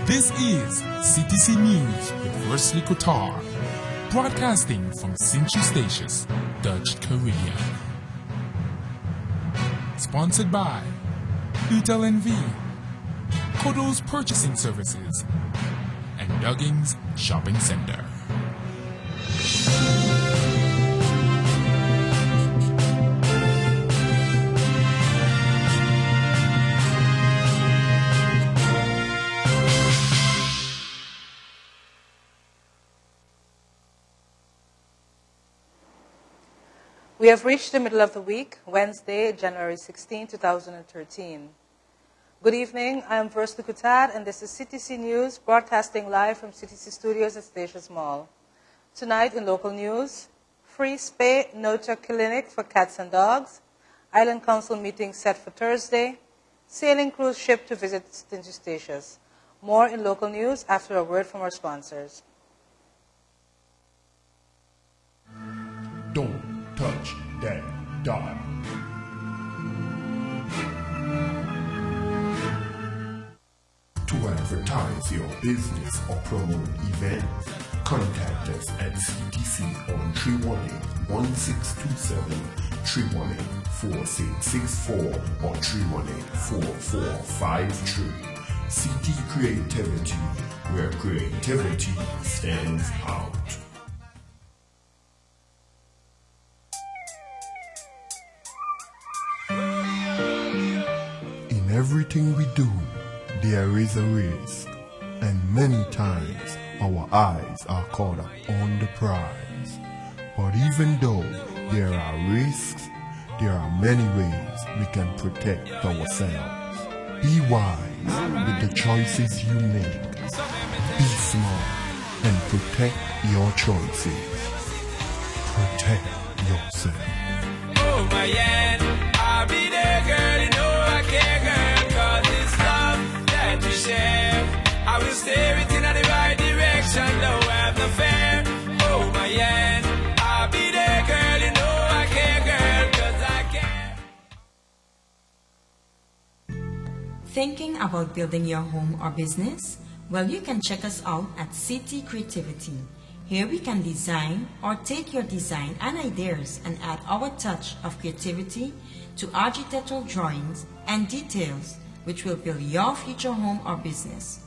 This is CTC News with Wesley Kotar, broadcasting from Sint-Eustatius, Dutch Korea. Sponsored by Utel NV, Kodo's Purchasing Services, and Duggins Shopping Center. We have reached the middle of the week, Wednesday, January 16, 2013. Good evening, I am Wesley Kotar, and this is CTC News, broadcasting live from CTC Studios at Statius Mall. Tonight in local news, free spay neuter clinic for cats and dogs, Island Council meeting set for Thursday, sailing cruise ship to visit Sint-Eustatius. More in local news after a word from our sponsors. Don't touch that dial. To advertise your business or promote events, contact us at CTC on 318-1627, 318-4664, or 318-4453. CT Creativity, where creativity stands out. In everything we do, there is a risk, and many times our eyes are caught up on the prize. But even though there are risks, there are many ways we can protect ourselves. Be wise with the choices you make. Be smart and protect your choices. Protect yourself. Oh my yeah, I'll be there, girl, you know I care, girl, 'cause it's love that we share. I will steer it in the right direction, no have no fear. Oh my yeah, I'll be there, girl, you know I care, girl, 'cause I care. Thinking about building your home or business? Well, you can check us out at CT Creativity. Here we can design or take your design and ideas and add our touch of creativity to architectural drawings and details which will build your future home or business.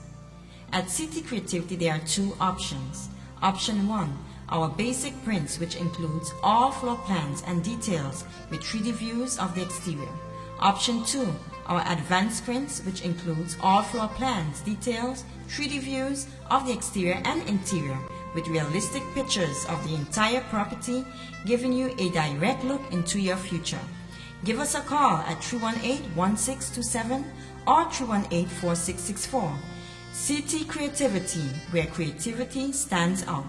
At CT Creativity there are two options. Option 1, our basic prints, which includes all floor plans and details with 3D views of the exterior. Option 2, our advanced prints, which includes all floor plans, details, 3D views of the exterior and interior with realistic pictures of the entire property, giving you a direct look into your future. Give us a call at 318-1627 or 318-4664. CT Creativity, where creativity stands out.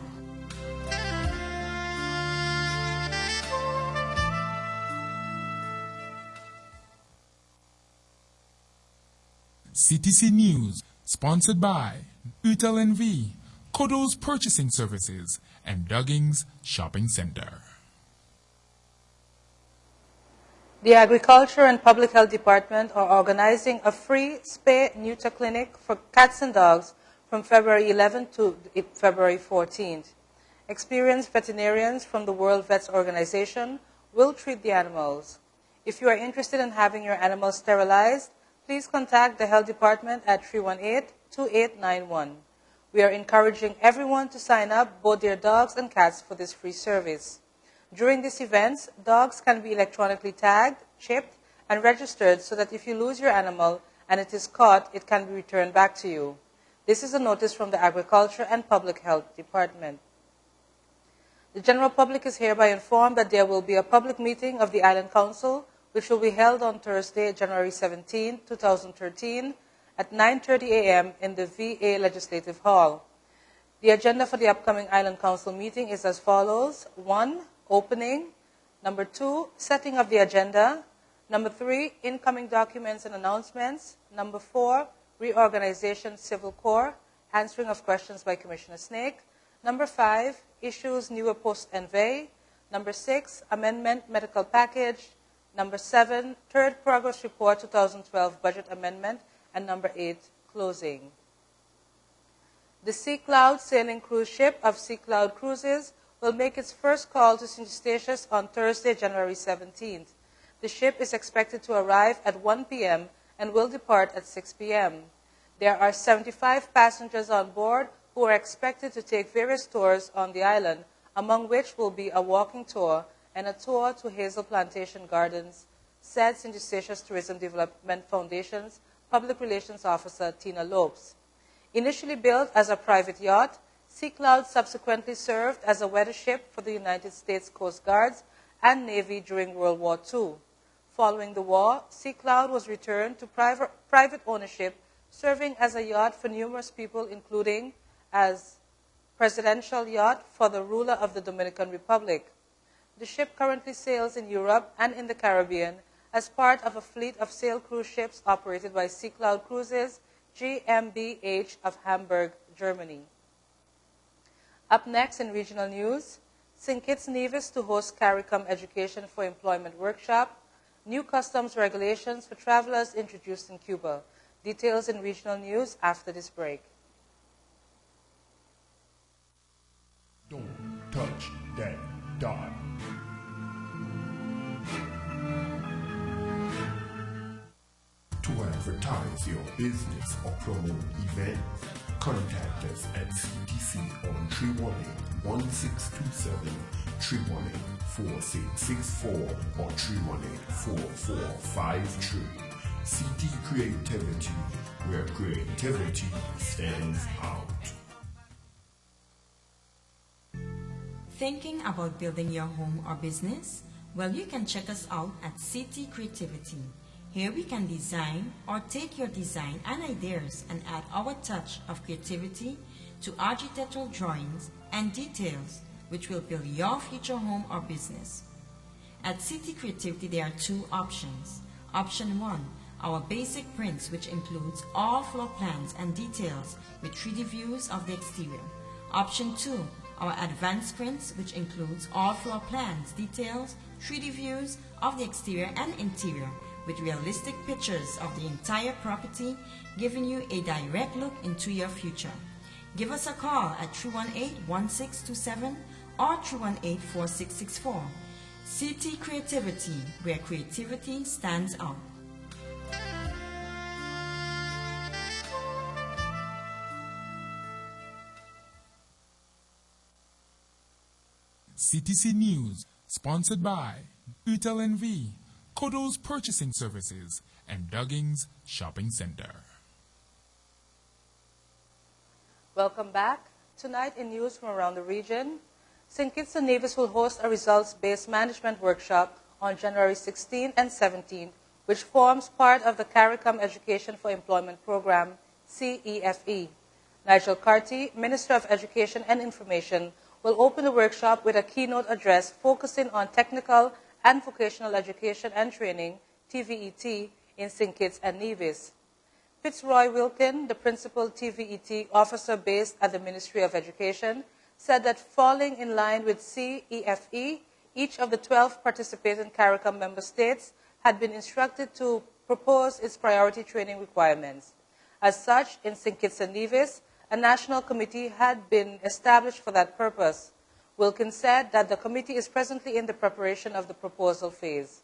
CTC News, sponsored by Utel NV, Kodo's Purchasing Services, and Duggins Shopping Center. The Agriculture and Public Health Department are organizing a free spay-neuter clinic for cats and dogs from February 11th to February 14th. Experienced veterinarians from the World Vets Organization will treat the animals. If you are interested in having your animals sterilized, please contact the Health Department at 318-2891. We are encouraging everyone to sign up, both their dogs and cats, for this free service. During these events, dogs can be electronically tagged, chipped, and registered so that if you lose your animal and it is caught, it can be returned back to you. This is a notice from the Agriculture and Public Health Department. The general public is hereby informed that there will be a public meeting of the Island Council, which will be held on Thursday, January 17, 2013, at 9:30 a.m. in the VA Legislative Hall. The agenda for the upcoming Island Council meeting is as follows. 1, opening. Number 2, setting of the agenda. Number 3, incoming documents and announcements. Number 4, reorganization civil corps, answering of questions by Commissioner Snake. Number 5, issues newer post envy. Number 6, amendment medical package. Number 7, third progress report 2012 budget amendment. And number 8, closing. The Sea Cloud sailing cruise ship of Sea Cloud Cruises will make its first call to St. Eustatius on Thursday, January 17th. The ship is expected to arrive at 1 p.m. and will depart at 6 p.m. There are 75 passengers on board who are expected to take various tours on the island, among which will be a walking tour and a tour to Hazel Plantation Gardens, said St. Eustatius Tourism Development Foundation's Public Relations Officer Tina Lopes. Initially built as a private yacht, Sea Cloud subsequently served as a weather ship for the United States Coast Guards and Navy during World War II. Following the war, Sea Cloud was returned to private ownership, serving as a yacht for numerous people, including as presidential yacht for the ruler of the Dominican Republic. The ship currently sails in Europe and in the Caribbean as part of a fleet of sail cruise ships operated by Sea Cloud Cruises GmbH of Hamburg, Germany. Up next in regional news, St. Kitts Nevis to host CARICOM Education for Employment Workshop, new customs regulations for travelers introduced in Cuba. Details in regional news after this break. Don't touch that dot. To advertise your business or promote events, contact us at CTC on 318-1627, 318-4664, or 318-4453. CT Creativity, where creativity stands out. Thinking about building your home or business? Well, you can check us out at CT Creativity. Here we can design or take your design and ideas and add our touch of creativity to architectural drawings and details which will build your future home or business. At CT Creativity there are two options. Option 1, our basic prints, which includes all floor plans and details with 3D views of the exterior. Option 2, our advanced prints, which includes all floor plans, details, 3D views of the exterior and interior with realistic pictures of the entire property, giving you a direct look into your future. Give us a call at 318-1627 or 318-4664. CT Creativity, where creativity stands out. CTC News, sponsored by Utel NV, Kodo's Purchasing Services, and Duggins Shopping Center. Welcome back. Tonight in news from around the region, St. Kitts and Nevis will host a results-based management workshop on January 16 and 17, which forms part of the CARICOM Education for Employment Program, CEFE. Nigel Carty, Minister of Education and Information, will open the workshop with a keynote address focusing on technical and vocational education and training, TVET, in St. Kitts and Nevis. Fitzroy Wilkin, the principal TVET officer based at the Ministry of Education, said that falling in line with CEFE, each of the 12 participating CARICOM member states had been instructed to propose its priority training requirements. As such, in St. Kitts and Nevis, a national committee had been established for that purpose. Wilkins said that the committee is presently in the preparation of the proposal phase.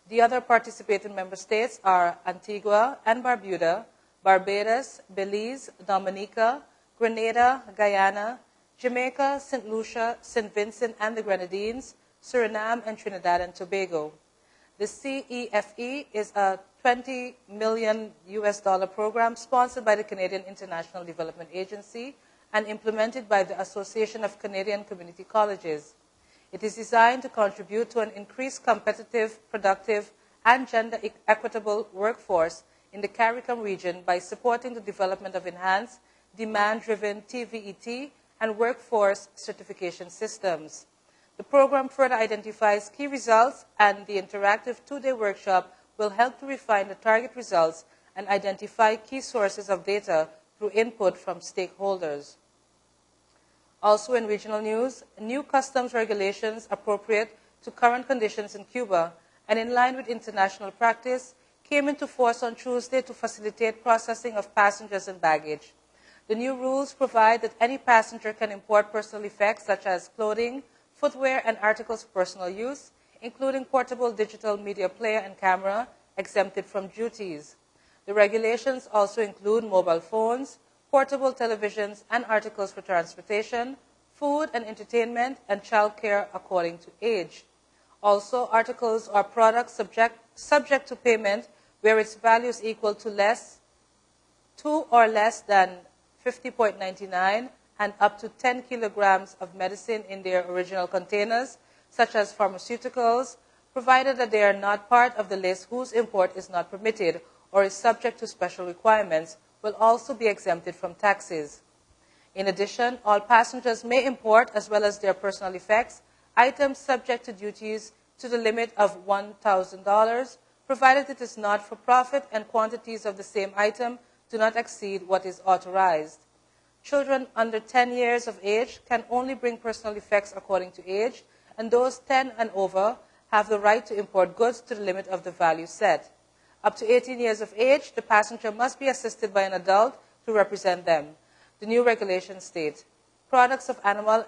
The other participating member states are Antigua and Barbuda, Barbados, Belize, Dominica, Grenada, Guyana, Jamaica, St. Lucia, St. Vincent and the Grenadines, Suriname, and Trinidad and Tobago. The CEFE is a $20 million program sponsored by the Canadian International Development Agency and implemented by the Association of Canadian Community Colleges. It is designed to contribute to an increased competitive, productive, and gender-equitable workforce in the CARICOM region by supporting the development of enhanced, demand-driven TVET and workforce certification systems. The program further identifies key results, and the interactive two-day workshop will help to refine the target results and identify key sources of data through input from stakeholders. Also in regional news, new customs regulations appropriate to current conditions in Cuba and in line with international practice came into force on Tuesday to facilitate processing of passengers and baggage. The new rules provide that any passenger can import personal effects such as clothing, footwear, and articles of personal use, including portable digital media player and camera, exempted from duties. The regulations also include mobile phones, portable televisions, and articles for transportation, food and entertainment, and childcare according to age. Also, articles or products subject to payment where its value is equal to or less than 50.99 and up to 10 kilograms of medicine in their original containers, such as pharmaceuticals, provided that they are not part of the list whose import is not permitted or is subject to special requirements, will also be exempted from taxes. In addition, all passengers may import, as well as their personal effects, items subject to duties to the limit of $1,000, provided it is not for profit and quantities of the same item do not exceed what is authorized. Children under 10 years of age can only bring personal effects according to age, and those 10 and over have the right to import goods to the limit of the value set. Up to 18 years of age, the passenger must be assisted by an adult to represent them. The new regulations state, products of animal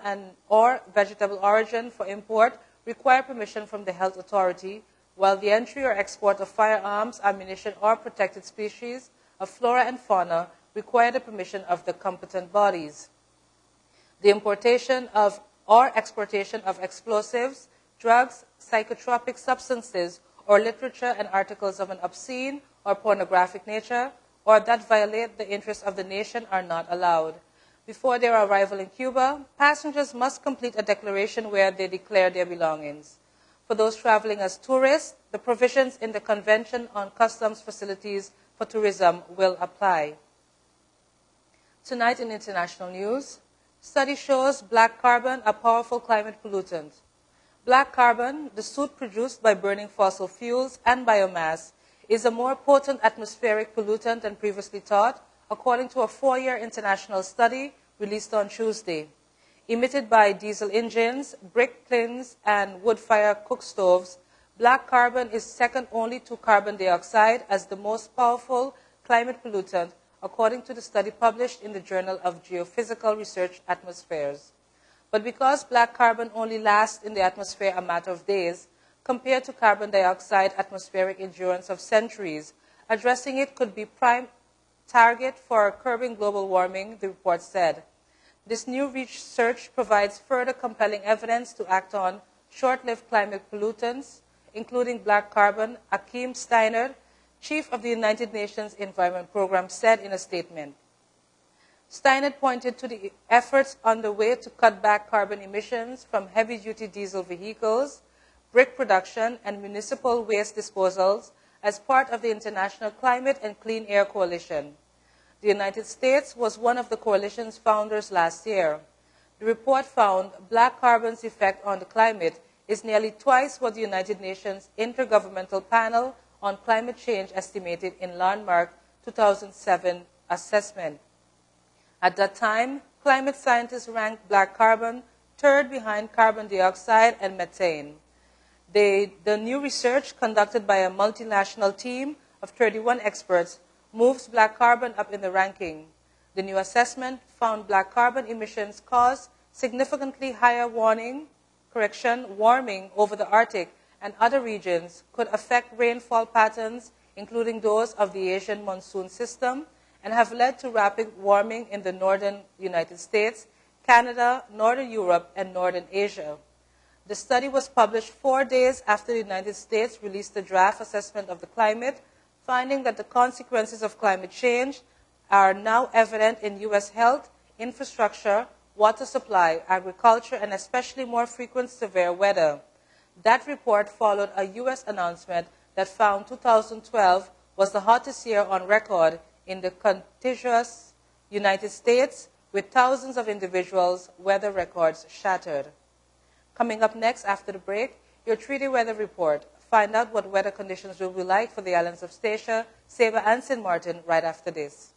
or vegetable origin for import require permission from the health authority, while the entry or export of firearms, ammunition, or protected species of flora and fauna require the permission of the competent bodies. The importation of or exportation of explosives, drugs, psychotropic substances, or literature and articles of an obscene or pornographic nature, or that violate the interests of the nation are not allowed. Before their arrival in Cuba, passengers must complete a declaration where they declare their belongings. For those traveling as tourists, the provisions in the Convention on Customs Facilities for Tourism will apply. Tonight in international news, study shows black carbon a powerful climate pollutant. Black carbon, the soot produced by burning fossil fuels and biomass, is a more potent atmospheric pollutant than previously thought, according to a 4-year international study released on Tuesday. Emitted by diesel engines, brick kilns, and wood-fire cook stoves, black carbon is second only to carbon dioxide as the most powerful climate pollutant, according to the study published in the Journal of Geophysical Research Atmospheres. But because black carbon only lasts in the atmosphere a matter of days, compared to carbon dioxide atmospheric endurance of centuries, addressing it could be prime target for curbing global warming, the report said. This new research provides further compelling evidence to act on short-lived climate pollutants, including black carbon, Akim Steiner, chief of the United Nations Environment Program, said in a statement. Steiner pointed to the efforts underway to cut back carbon emissions from heavy-duty diesel vehicles, brick production, and municipal waste disposals as part of the International Climate and Clean Air Coalition. The United States was one of the coalition's founders last year. The report found black carbon's effect on the climate is nearly twice what the United Nations Intergovernmental Panel on Climate Change estimated in landmark 2007 assessment. At that time, climate scientists ranked black carbon third behind carbon dioxide and methane. The new research, conducted by a multinational team of 31 experts, moves black carbon up in the ranking. The new assessment found black carbon emissions cause significantly higher warming over the Arctic and other regions, could affect rainfall patterns, including those of the Asian monsoon system, and have led to rapid warming in the northern United States, Canada, northern Europe, and northern Asia. The study was published 4 days after the United States released the draft assessment of the climate, finding that the consequences of climate change are now evident in U.S. health, infrastructure, water supply, agriculture, and especially more frequent severe weather. That report followed a U.S. announcement that found 2012 was the hottest year on record in the contiguous United States, with thousands of individuals' weather records shattered. Coming up next after the break, your 3-day weather report. Find out what weather conditions will be like for the islands of Statia, Saba, and St. Martin right after this.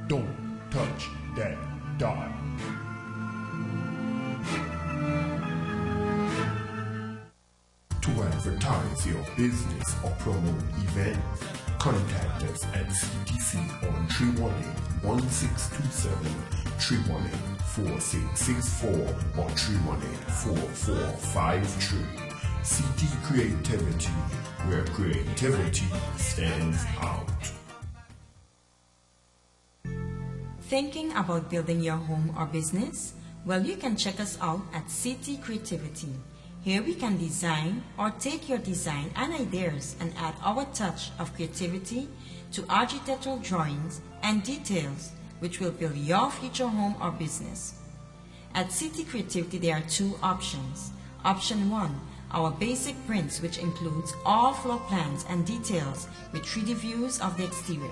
Don't touch that dial. To advertise your business or promote events, Contact us at CTC on 318-1627, 318-4664, or 318-4453. CT Creativity, where creativity stands out. Thinking about building your home or business? Well, you can check us out at CT Creativity. Here we can design or take your design and ideas and add our touch of creativity to architectural drawings and details which will build your future home or business. At CT Creativity there are two options. Option 1, our basic prints, which includes all floor plans and details with 3D views of the exterior.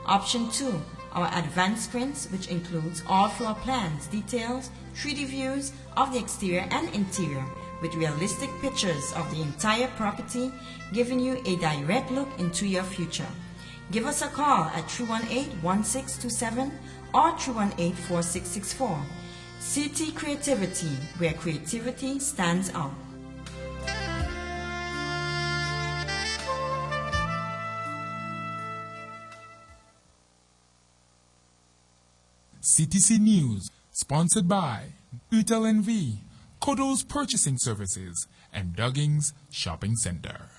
Option 2, our advanced prints, which includes all floor plans, details, 3D views of the exterior and interior with realistic pictures of the entire property, giving you a direct look into your future. Give us a call at 318-1627 or 318-4664. CT Creativity, where creativity stands out. CTC News, sponsored by Utel NV, Kodo's Purchasing Services, and Duggings Shopping Center.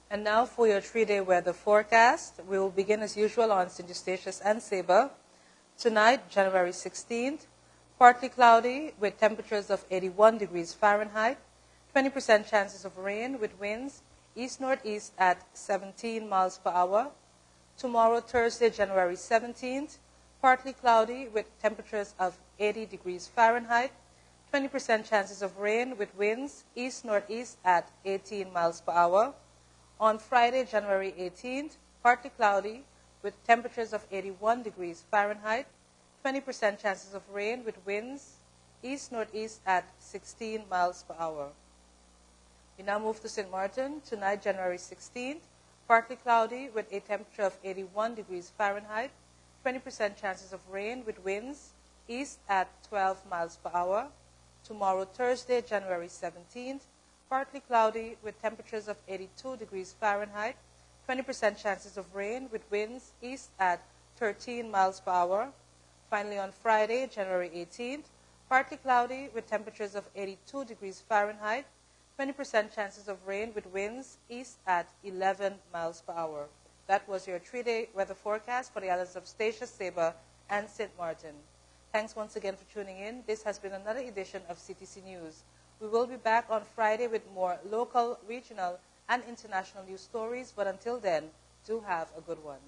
And now for your 3-day weather forecast. We will begin as usual on St. Eustatius and Saba. Tonight, January 16th, partly cloudy with temperatures of 81 degrees Fahrenheit, 20% chances of rain with winds east-northeast at 17 miles per hour. Tomorrow, Thursday, January 17th, partly cloudy with temperatures of 80 degrees Fahrenheit, 20% chances of rain with winds east-northeast at 18 miles per hour. On Friday, January 18th, partly cloudy with temperatures of 81 degrees Fahrenheit, 20% chances of rain with winds east-northeast at 16 miles per hour. We now move to St. Martin. Tonight, January 16th, partly cloudy with a temperature of 81 degrees Fahrenheit, 20% chances of rain with winds east at 12 miles per hour. Tomorrow, Thursday, January 17th, partly cloudy with temperatures of 82 degrees Fahrenheit, 20% chances of rain with winds east at 13 miles per hour. Finally, on Friday, January 18th, partly cloudy with temperatures of 82 degrees Fahrenheit, 20% chances of rain with winds east at 11 miles per hour. That was your 3-day weather forecast for the islands of Statia, Saba, and St. Martin. Thanks once again for tuning in. This has been another edition of CTC News. We will be back on Friday with more local, regional, and international news stories, but until then, do have a good one.